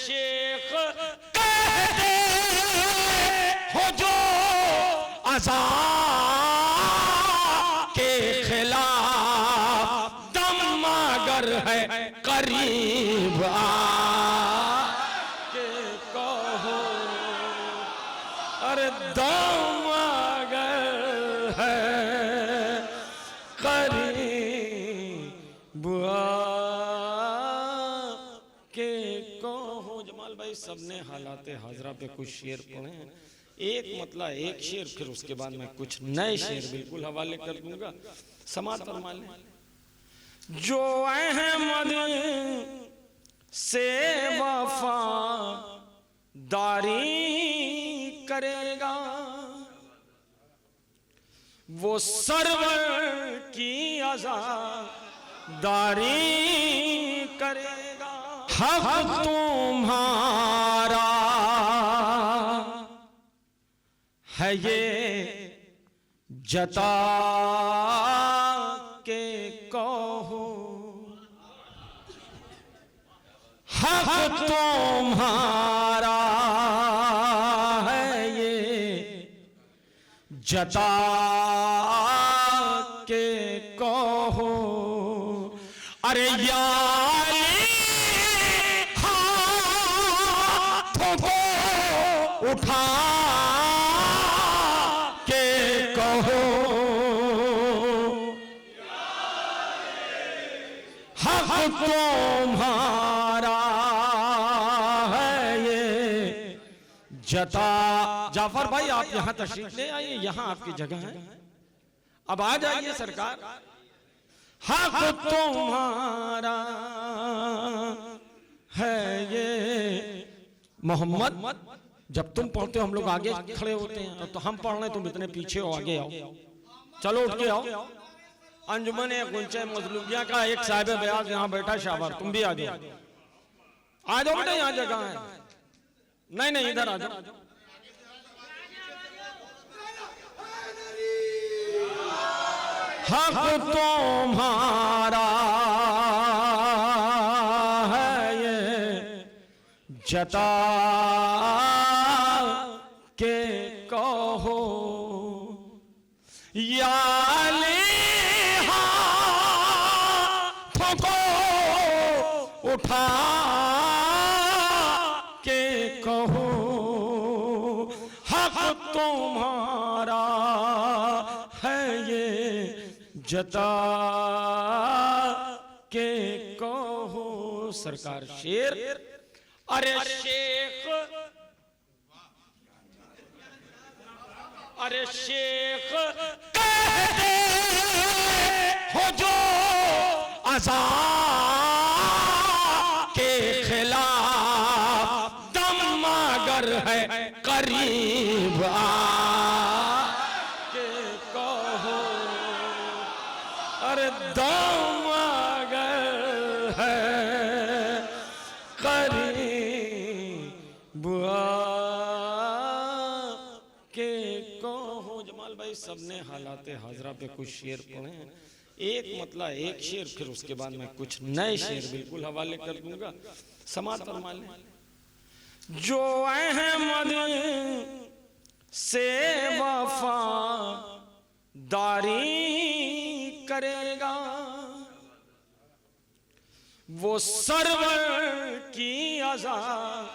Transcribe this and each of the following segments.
शेख कहते हो जो अज़ा के खिलाफ दम मगर है करीब आके कहो, अरे दम मगर है करीब आके कहो। जमाल भाई सबने हालात हाजरा पे कुछ शेर पढ़े, एक मतलब एक शेर, फिर उसके बाद मैं कुछ नए शेर बिल्कुल हवाले कर दूंगा, समात फरमा लें। जो अहमद से वफादारी करेगा वो सरवर की आज़ादारी करेगा। हक तुम्हारा है ये जता के कहो, हक तुम्हारा है ये जता के कहो। अरे यार हाथों को उठा के कहो, हक तुम्हारा है ये जता। जाफर भाई आप यहाँ तशरीफ ले आइए, यहाँ आपकी जगह है, अब आ जाइए सरकार। हक तुम्हारा है ये मोहम्मद, जब तुम पढ़ते हो हम लोग आगे खड़े होते हैं, तो हम पढ़ रहे तुम इतने पीछे हो, आगे आओ, चलो उठ के आओ। अंजुमन गुंचे मजलूबिया का एक साहिब बयाज यहाँ बैठा, शाबार तुम भी आ जाओ, आ जाओ बेटा, यहाँ जगह है। नहीं नहीं इधर आ जाओ। हक तुम्हारा है ये जता के कहो, याले हाथों को उठा के कहो, हक तुम्हारा है ये जता के कहो। सरकार शेर, अरे शेख, अरे शेख कहते हो जो अज़ा के खिलाफ दम मगर है करीब आके कहो, अरे दम मगर है करीब आके कहो। जमाल भाई सबने हालात हाजरा पे कुछ शेर पढ़े, एक मतलब एक शेर, फिर उसके बाद मैं कुछ नए शेर बिल्कुल हवाले कर दूंगा, समात फरमा लें। जो अहमद से वफादारी करेगा वो सरवर की आज़ादारी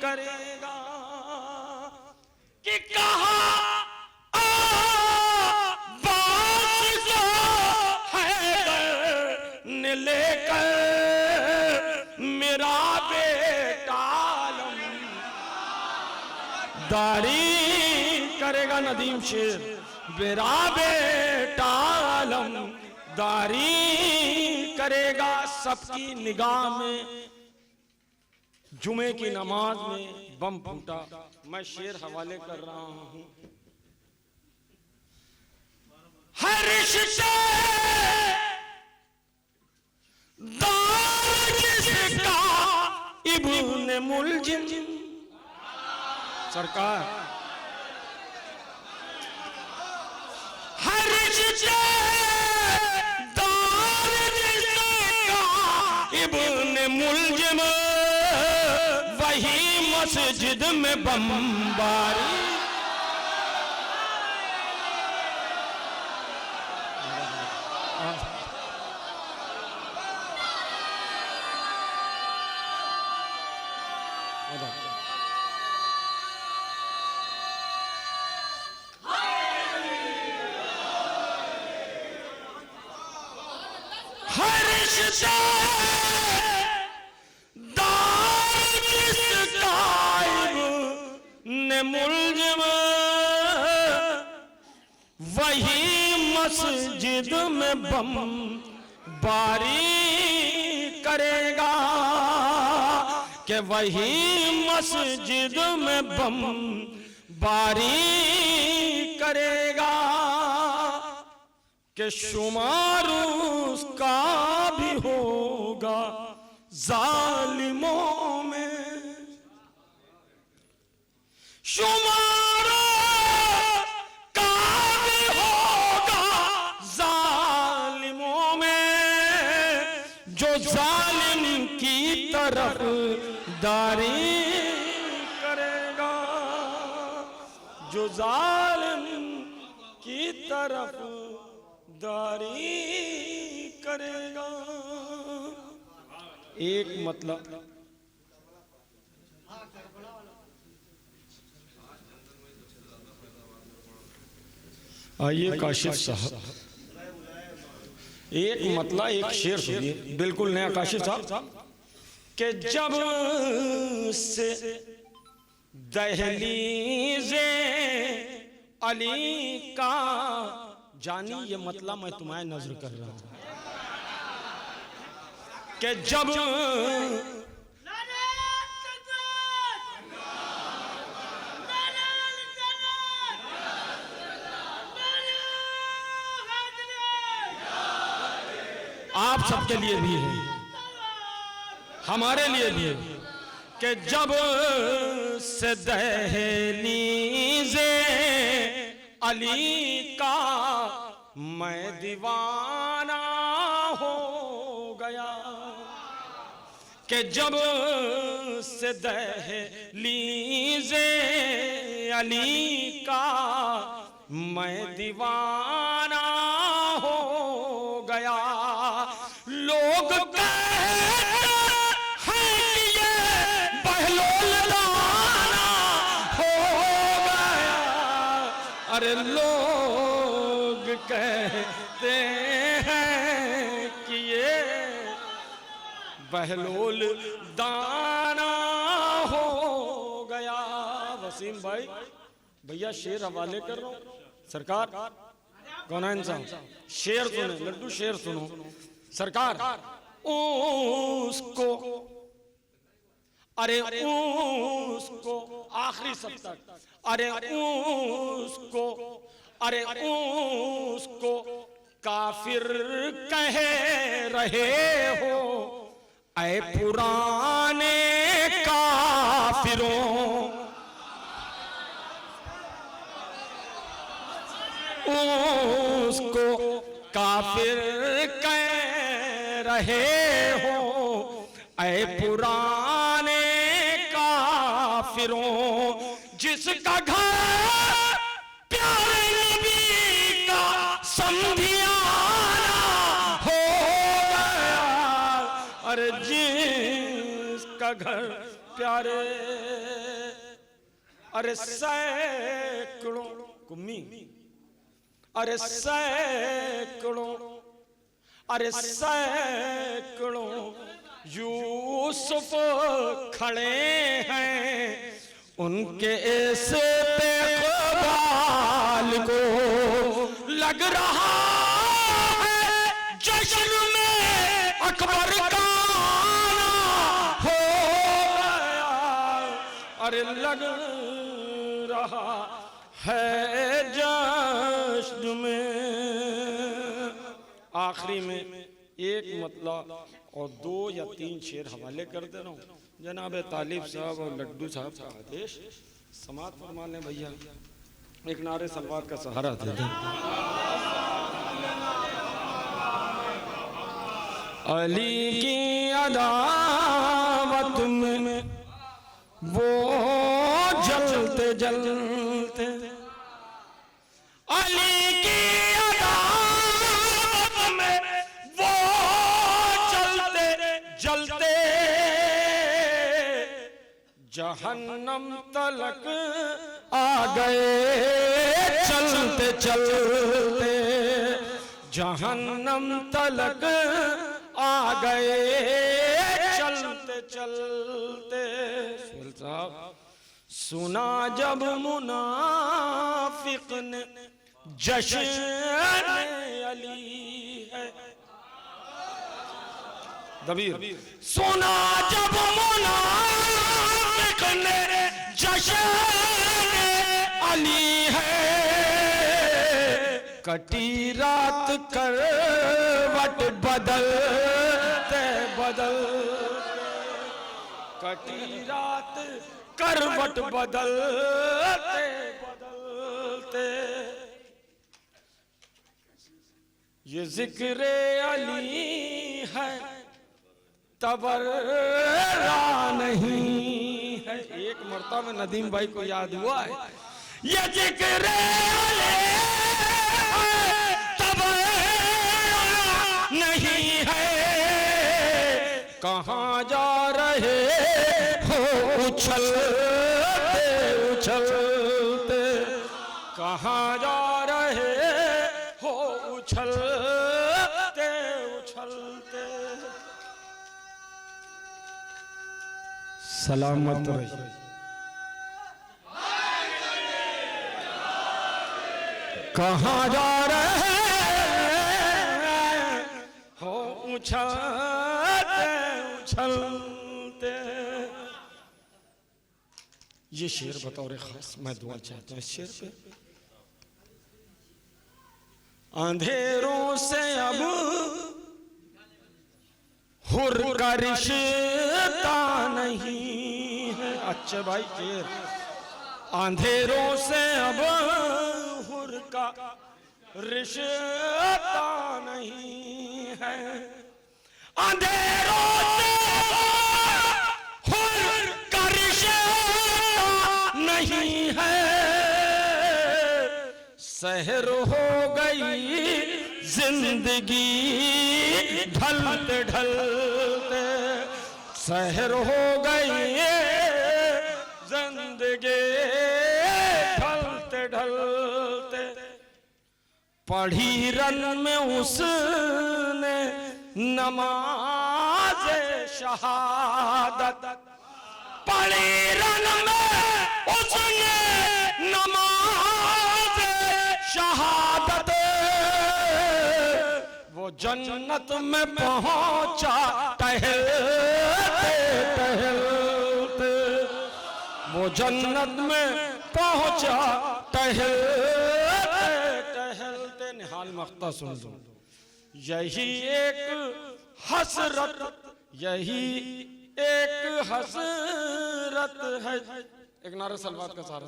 करेगा। कि कहा लेकर मेरा बेटा दारी करेगा, नदीम शेर, मेरा बेटा दारी करेगा। सबकी निगाह में जुमे की नमाज में बम फूटा। मैं शेर हवाले कर रहा हूं। हर रिश्ते जिसका इब्ने मुलजिम, सरकार हर जिसका इब्ने मुलजिम मुलजिम वही मस्जिद में बमबारी। ने मुलजिम वही मस्जिद में बमबारी करेगा कि वही मस्जिद में बमबारी करेगा कि शुमार उसका भी होगा जालिमों में। शुमार का भी होगा जालिमों में, जो जालिम की तरफ दारी करेगा, जो जालिम की तरफ दारी करेगा। एक मतलब आइए काशिफ साहब, एक मतलब एक शेर सुनिए, बिल्कुल नया काशिफ साहब। कि जब से दहलीज़े अली का जानी, ये मतलब मैं तुम्हें नजर कर रहा हूं कि जब आप सबके लिए भी है, हमारे लिए भी है कि जब से दहलीज़े अली का मैं दीवाना हो गया, कि जब से दहलीज़े अली का मैं दीवाना हो गया। लोग कहते हैं कि ये बहलोल दाना हो गया। अरे लोग कहते हैं कि ये बहलोल दाना हो गया। वसीम भाई भैया शेर हवाले कर रहा हूं सरकार। कौन है इंसान? शेर सुनो लड्डू, शेर सुनो सरकार। उसको अरे उसको आखिरी सप्तक, अरे उसको अरे उसको काफिर कह रहे हो ऐ पुराने काफिरों। उसको काफिर कह रहे हो ऐ पुराने काफिरों, जिसका घर प्यारे नबी का समधियाना हो गया। अरे जिसका घर प्यारे, अरे सैकड़ों कुम्मी, अरे सैकड़ों, अरे सैकड़ों यूसुफ खड़े हैं, उनके ऐसे इक़बाल को लग रहा है जश्न में अकबर का आना हो गया। अरे लग रहा है जश्न में। आखिरी में एक मतलब और 2 या 3 शेर हवाले कर दे रहा हूँ। जनाब तालिब साहब और लड्डू साहब का आदेश समात फरमा लें भैया। एक नारे सलवात का सहारा दे दें। अली की अदावत में वो जलते जलते, अली की अदावत में वो जलते जलते जहन्नम तलक आ गए चलते चलते, जहन्नम तलक आ गए चलते चलते। साहब सुना जब मुनाफिक ने जश्न अली है, दबीर सुना जब मुनाफिक ने जश्न अली है, कटी रात करवट बदलते बदलते, कटी रात करवट बदलते बदलते, ये जिक्र अली है तबर्रा नहीं है। एक मर्तबा में नदीम भाई को याद हुआ है, ये जिक्र अली नहीं है, कहाँ जा रहे हो उछलते उछलते, कहाँ जा रहे हो उछलते उछलते। सलामत रहिए। कहाँ जा रहे उछलते उछलते। ये शेर बतौर खास मैं दुआ चाहता हूँ इस शेर पे। अंधेरों से अब हुर का रिश्ता नहीं है। अच्छे भाई शेर, अंधेरों से अब हुर का रिश्ता नहीं है, अंधेरों से हुर का रिश्ता नहीं है, सहर हो गई जिंदगी ढलते ढलते, सहर हो गई जिंदगी ढलते ढलते। पढ़ी रन में उसने नमाज शहादत, पढ़ी रन में उसने नमाज शहादत, वो जन्नत में पहुंचा टहलते टहलते, वो जन्नत में पहुंचा टहलते टहलते। निहाल मख्ता सुन लो, यही एक हसरत, यही एक हसरत है। एक नारा सलवात का सारा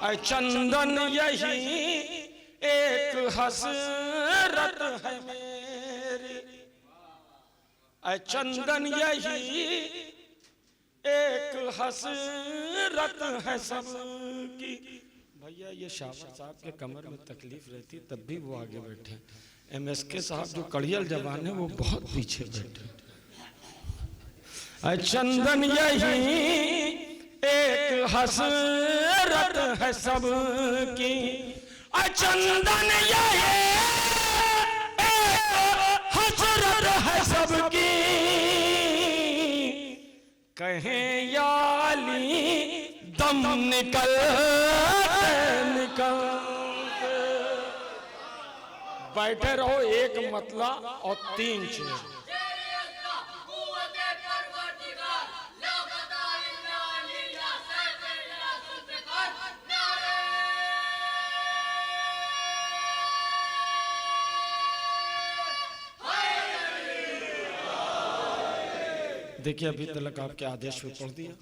ऐ चंदन, यही एक हसरत है मेरी, ऐ चंदन यही एक हसरत है सबकी। भैया ये शाबाश साहब के कमर में तकलीफ रहती तब भी वो आगे बैठे। MSK साहब जो कड़ियल जवान है वो बहुत पीछे बैठे। चंदन यही एक हसरत है सबकी, चंदन यही एक हसरत है सबकी। कहें या अली दम निकल निकल, बैठे रहो एक मतला और 3 चेयर। देखिए अभी तक आपके आदेश में पढ़ दिया,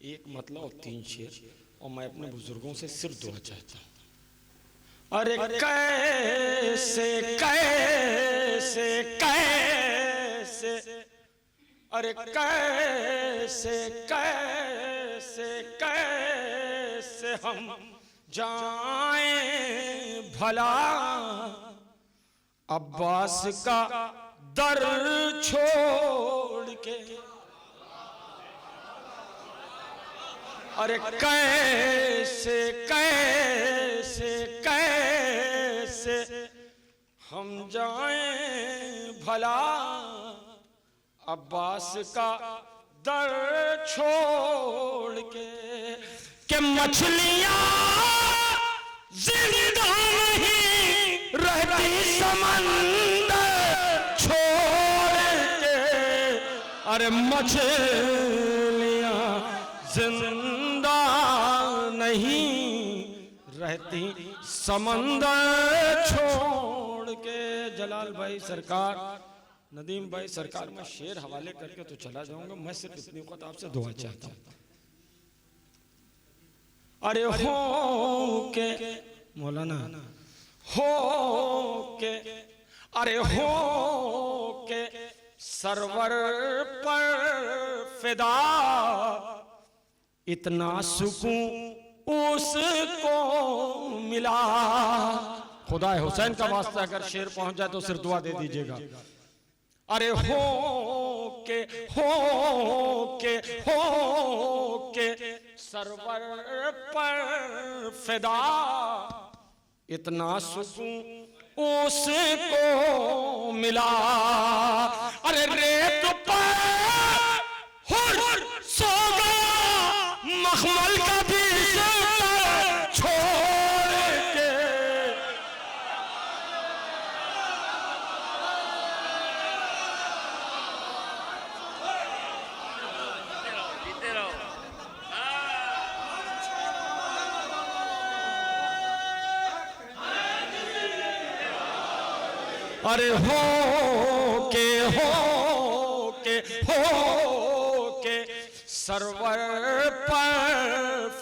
एक मतलब और 3 शेर, और मैं अपने बुजुर्गों से सिर्फ दुआ चाहता हूँ। अरे कैसे कैसे कैसे, अरे कैसे कैसे कैसे हम जाएं भला अब्बास का दर छोड़ के। अरे कैसे कैसे कैसे हम जाएं भला अब्बास का दर छोड़ के मछलियां जिंदा नहीं रहती समंदर छोड़ के। अरे मछलियां जिंदा नहीं रहती समंदर छोड़ के। जलाल भाई सरकार, नदीम भाई सरकार, मैं शेर हवाले करके तो चला जाऊंगा, मैं सिर्फ इतनी वक्त आपसे दुआ चाहता हूं। अरे हो के मौलाना, हो के, अरे हो के सरवर पर फिदा इतना सुकून उसको मिला। खुदा हुसैन का वास्ता अगर शेर पहुंच जाए तो सिर्फ दुआ दे दीजिएगा। अरे हो के हो के हो के सरवर पर फिदा इतना सुकून उसको मिला। अरे रेत पर हुर सो गया मखमल का बिस्तर छोड़ के। अरे हो के हो के हो के सरवर पर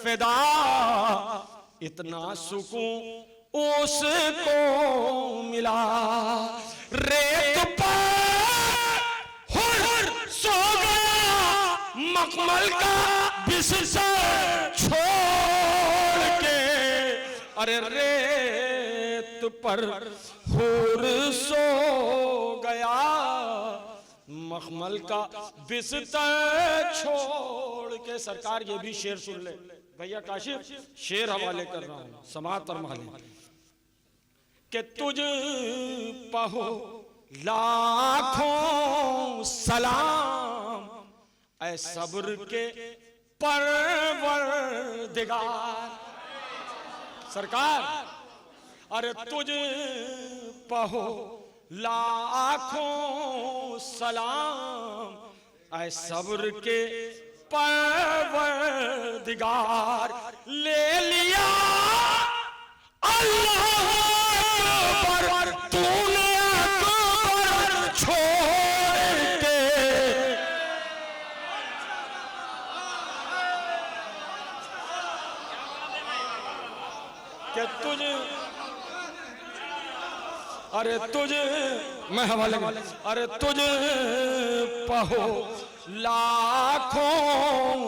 फिदा इतना सुकून उसको मिला। रेत पर हुर सो गया मखमल का बिस्तर छोड़ के। अरे रेत पर हुर सो गया मखमल का बिस्तर छोड़ के। सरकार ये भी शेर सुन ले भैया काशिफ, शेर हवाले कर रहा हूं, समात और महले के तुझ पहो लाखों सलाम ऐ सब्र के परवरदिगार। सरकार अरे तुझ पहो लाखों सलाम ऐ सब्र के परवरदिगार। ले लिया अल्लाह अकबर तूने अकबर छोड़ के। कि तुझे अरे तुझे मैं हवाले, अरे तुझे पहो लाखों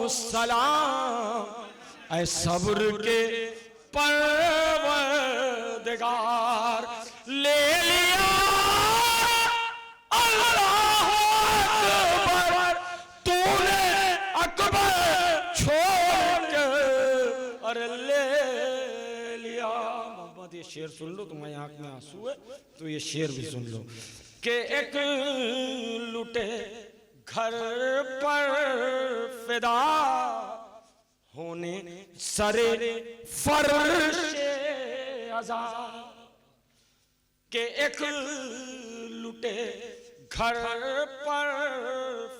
सलाम ऐ सब्र के परवरदिगार। ले लिया अल्लाह अकबर तूने अकबर छोड़ के। अरे ले लिया। मोहम्मद ये शेर सुन लो, तुम्हारी आंख में आंसू है तो ये शेर भी सुन लो कि एक लुटे घर पर फिदा होने सरे फर्शे अज़ा। के एक लुटे घर पर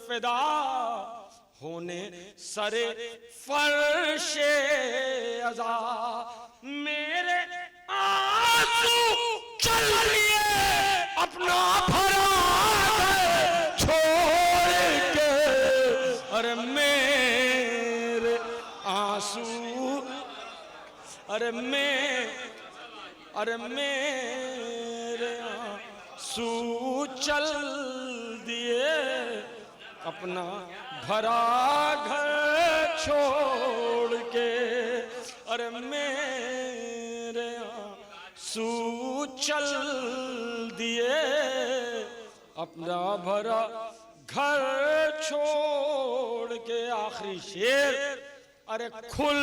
फिदा होने सरे फर्शे अज़ा। मेरे आंसू चल लिए अपना भरा छोड़ के। अरे मेरे आंसू, अरे मैं अरे मेरे आंसू चल दिए, अपना भरा घर छोड़ के। अरे मेरे आंसू चल दिए, अपना भरा घर छोड़ के। आखिरी शेर, अरे खुल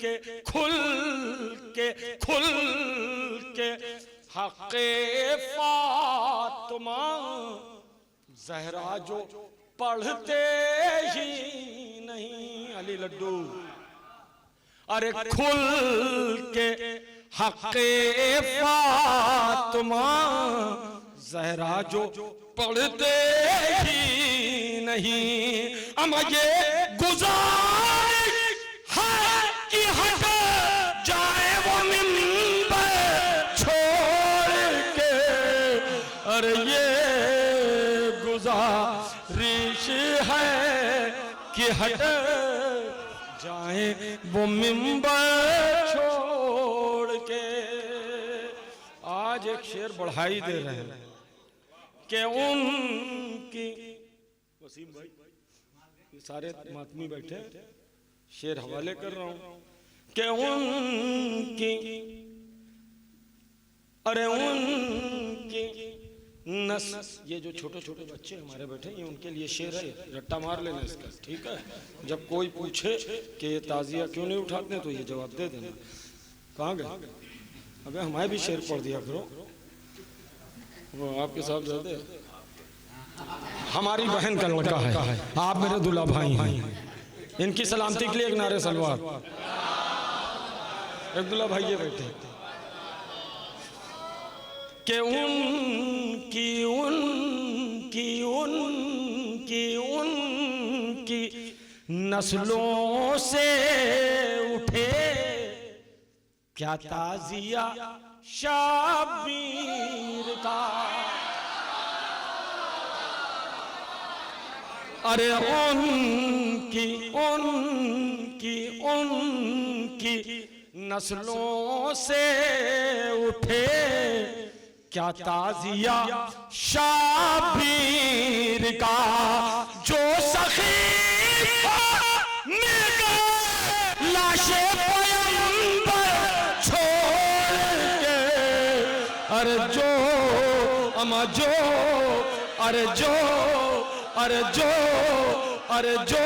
के हक़े फातिमा ज़हरा जो पढ़ते ही नहीं। अली लड्डू, अरे खुल के हक़े फातिमा ज़हरा जो पढ़ते ही नहीं। मुझे गुज़ारिश है कि हट जाए वो मिंबर छोड़ के। अरे ये गुज़ारिश है कि हट जाए वो मिंबर छोड़ के। आज एक शेर बढ़ाई दे रहे हैं कि उनकी, वसीम भाई ये सारे मातमी बैठे, शेर हवाले कर रहा हूं कि उनकी, अरे उनकी नस, ये जो छोटे छोटे बच्चे हमारे बैठे ये उनके लिए शेर है, रट्टा मार लेना इसका, ठीक है। जब कोई पूछे कि ये ताजिया क्यों नहीं उठाते तो ये जवाब दे देना। कहाँ गए? अबे हमारे भी शेर पढ़ दिया करो, वो आपके साथ जाते। हमारी बहन का लड़का है, आप मेरे दूल्हा भाई हैं, इनकी सलामती के लिए एक नारे सलवार। एक दूल्हा भाई ये बैठे कि उनकी उनकी उनकी उनकी नस्लों से उठे क्या ताजिया शाबीर का। अरे उनकी उनकी उनकी नस्लों से उठे क्या ताजिया शाबीर का। जो सखीफा मिल गए लाशे पैगंबर छोड़ के। अरे जो अमा जो, अरे जो, अरे जो, अरे जो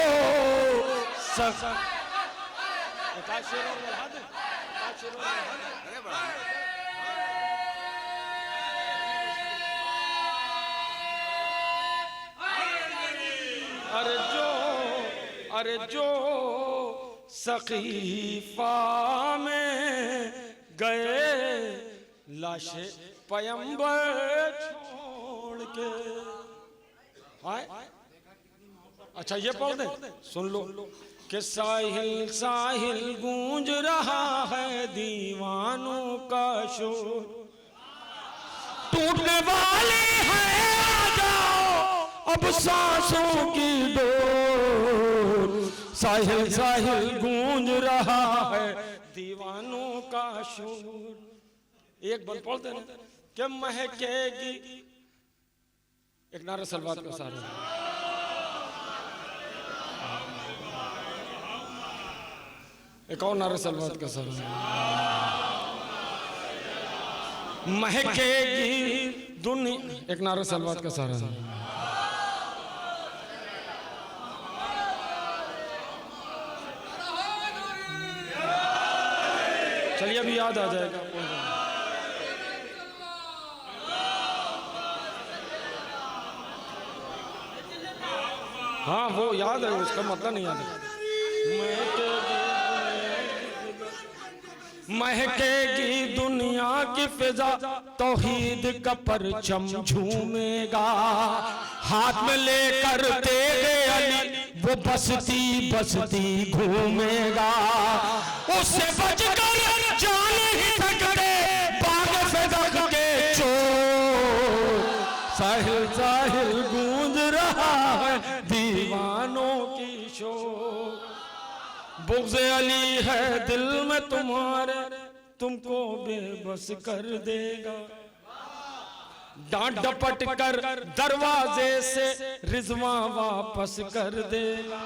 अरे जो, अरे जो सकीफा में गए लाशे पैगंबर छोड़ के। अच्छा ये पढ़ दे, सुन लो कि साहिल साहिल गूंज रहा है दीवानों का शोर, टूटने वाली है आ जाओ अब सांसों की डोर। साहिल साहिल गूंज रहा है दीवानों का शोर। एक बार पढ़ देना कि महकेगी, एक नारा सलवात का सारा, एक और नारा सलवात का सारा। महकेगी दुनिया, एक नारा सलवात का सारा। चलिए अभी याद आ जाएगा। हाँ वो याद है, उसका मतलब नहीं याद है। महकेगी दुनिया की फिजा, तौहीद का परचम झूमेगा, हाथ में लेकर तेरे अली वो बसती बसती घूमेगा। उससे बचकर जान ही सकते बाग फदक के चोर। साहिल साहिल गूंज रहा है दीवानों की शोर। बुग़्ज़ अली है दिल में तुम्हारे, तुमको बेबस कर देगा। डांट डपट कर दरवाजे से रिजवा वापस कर देगा।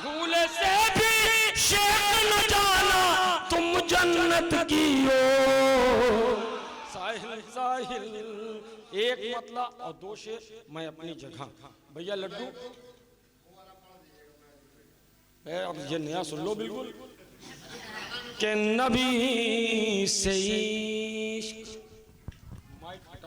भूल से भी शेख न जाना तुम जन्नत की ओर। साहिल साहिल एक मतलब और दो शेर मैं अपनी जगह। भैया लड्डू अब ये नया सुन लो बिल्कुल। के नबी से